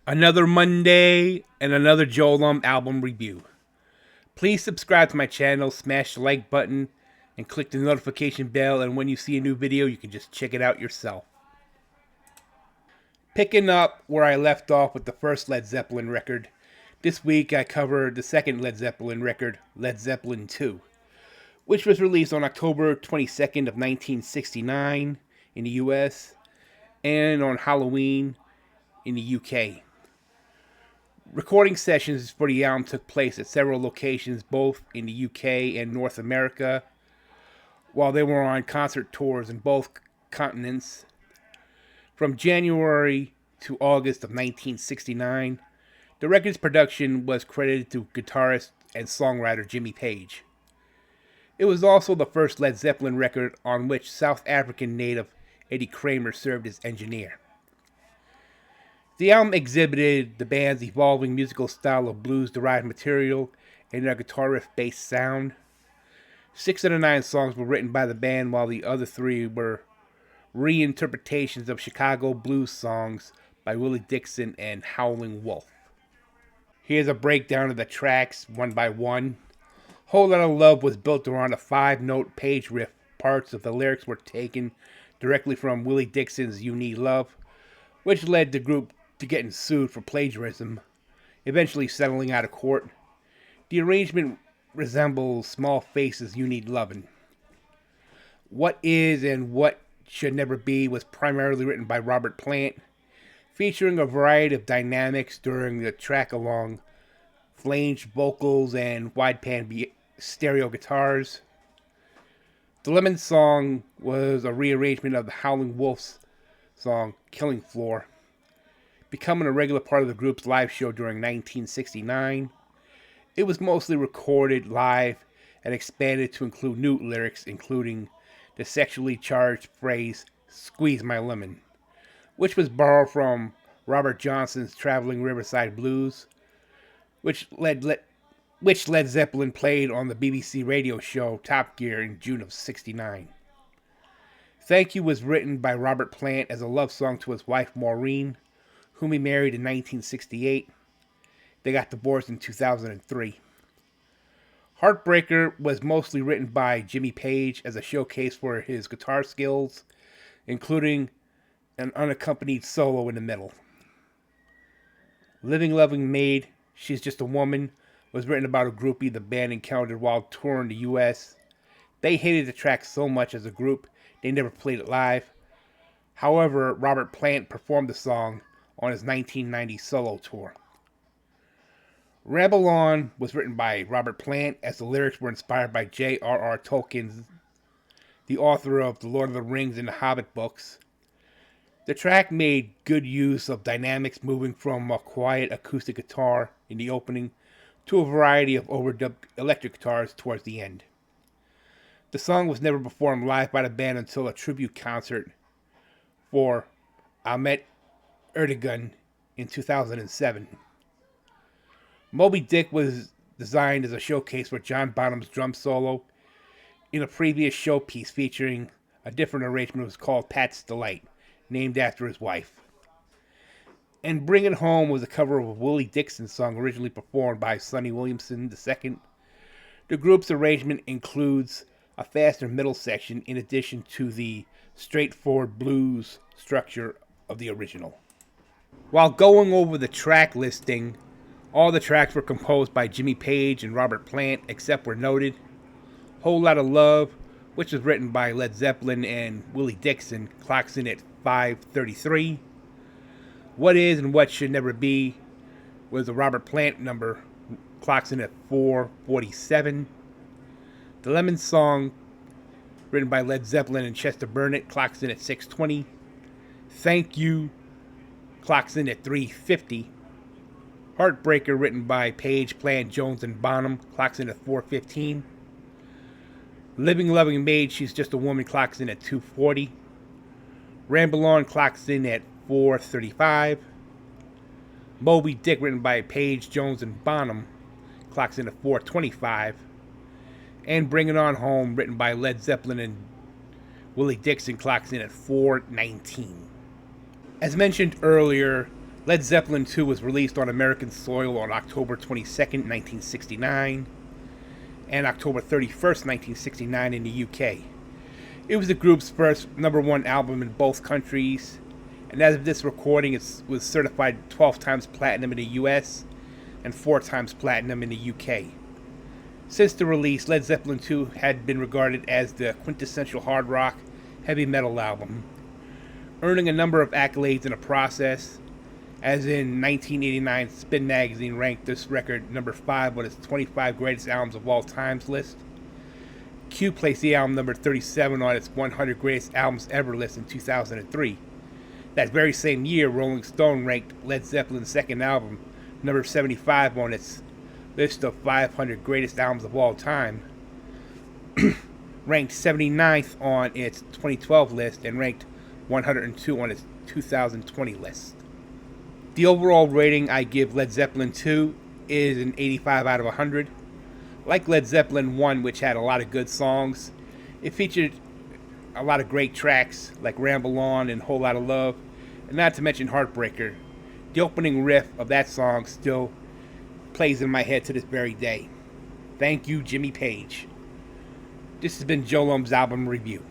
Another Monday and another JoeLumb album review. Please subscribe to my channel, smash the like button, and click the notification bell, and when you see a new video, you can just check it out yourself. Picking up where I left off with the first Led Zeppelin record, this week I covered the second Led Zeppelin record, Led Zeppelin 2, which was released on October 22nd of 1969 in the US and on Halloween in the UK. Recording sessions for the album took place at several locations, both in the UK and North America, while they were on concert tours in both continents. From January to August of 1969, the record's production was credited to guitarist and songwriter Jimmy Page. It was also the first Led Zeppelin record on which South African native Eddie Kramer served as engineer. The album exhibited the band's evolving musical style of blues-derived material and their guitar riff-based sound. 6 of the 9 songs were written by the band, while the other 3 were reinterpretations of Chicago blues songs by Willie Dixon and Howlin' Wolf. Here's a breakdown of the tracks, one by one. Whole Lotta Love was built around a 5-note Page riff. Parts of the lyrics were taken directly from Willie Dixon's You Need Love, which led the group to getting sued for plagiarism, eventually settling out of court. The arrangement resembles Small Faces' You Need Lovin'. What Is and What Should Never Be was primarily written by Robert Plant, featuring a variety of dynamics during the track along flanged vocals and wide-pan stereo guitars. The Lemon song was a rearrangement of the Howlin' Wolf's song Killing Floor, becoming a regular part of the group's live show during 1969. It was mostly recorded live and expanded to include new lyrics, including the sexually charged phrase, "Squeeze My Lemon," which was borrowed from Robert Johnson's Traveling Riverside Blues, which Led Zeppelin played on the BBC radio show Top Gear in June of '69. Thank You was written by Robert Plant as a love song to his wife Maureen, whom he married in 1968. They got divorced in 2003. Heartbreaker was mostly written by Jimmy Page as a showcase for his guitar skills, including an unaccompanied solo in the middle. Living Loving Maid, She's Just a Woman, was written about a groupie the band encountered while touring the US. They hated the track so much as a group, they never played it live. However, Robert Plant performed the song on his 1990 solo tour. Ramble On was written by Robert Plant, as the lyrics were inspired by J.R.R. Tolkien, the author of The Lord of the Rings and the Hobbit books. The track made good use of dynamics, moving from a quiet acoustic guitar in the opening to a variety of overdubbed electric guitars towards the end. The song was never performed live by the band until a tribute concert for Ahmet Ertegun in 2007. Moby Dick was designed as a showcase for John Bonham's drum solo. In a previous showpiece featuring a different arrangement, was called Pat's Delight, named after his wife. And Bring It Home was a cover of a Willie Dixon song originally performed by Sonny Williamson II. The group's arrangement includes a faster middle section in addition to the straightforward blues structure of the original. While going over the track listing, all the tracks were composed by Jimmy Page and Robert Plant, except where noted. Whole Lotta Love, which was written by Led Zeppelin and Willie Dixon, clocks in at 5:33. What Is and What Should Never Be was a Robert Plant number, clocks in at 4:47. The Lemon song, written by Led Zeppelin and Chester Burnett, clocks in at 6:20. Thank You clocks in at 3:50. Heartbreaker, written by Page, Plant, Jones, and Bonham, clocks in at 4:15. Living Loving Maid, She's Just a Woman, clocks in at 2:40. Ramble On clocks in at 4:35. Moby Dick, written by Page, Jones, and Bonham, clocks in at 4:25. And Bring It On Home, written by Led Zeppelin and Willie Dixon, clocks in at 4:19. As mentioned earlier, Led Zeppelin 2 was released on American soil on October 22nd, 1969, and October 31st, 1969 in the UK. It was the group's first #1 album in both countries, and as of this recording, it was certified 12 times platinum in the US and 4 times platinum in the UK. Since the release, Led Zeppelin 2 had been regarded as the quintessential hard rock, heavy metal album, earning a number of accolades in the process, as in 1989 Spin Magazine ranked this record number 5 on its 25 greatest albums of all times list. Q placed the album number 37 on its 100 greatest albums ever list in 2003. That very same year, Rolling Stone ranked Led Zeppelin's second album number 75 on its list of 500 greatest albums of all time, ranked 79th on its 2012 list, and ranked 102 on its 2020 list. The overall rating I give Led Zeppelin 2 is an 85 out of 100. Like Led Zeppelin 1, which had a lot of good songs, it featured a lot of great tracks like Ramble On and Whole Lotta Love, and not to mention Heartbreaker. The opening riff of that song still plays in my head to this very day. Thank you, Jimmy Page. This has been JoeLumb's Album Review.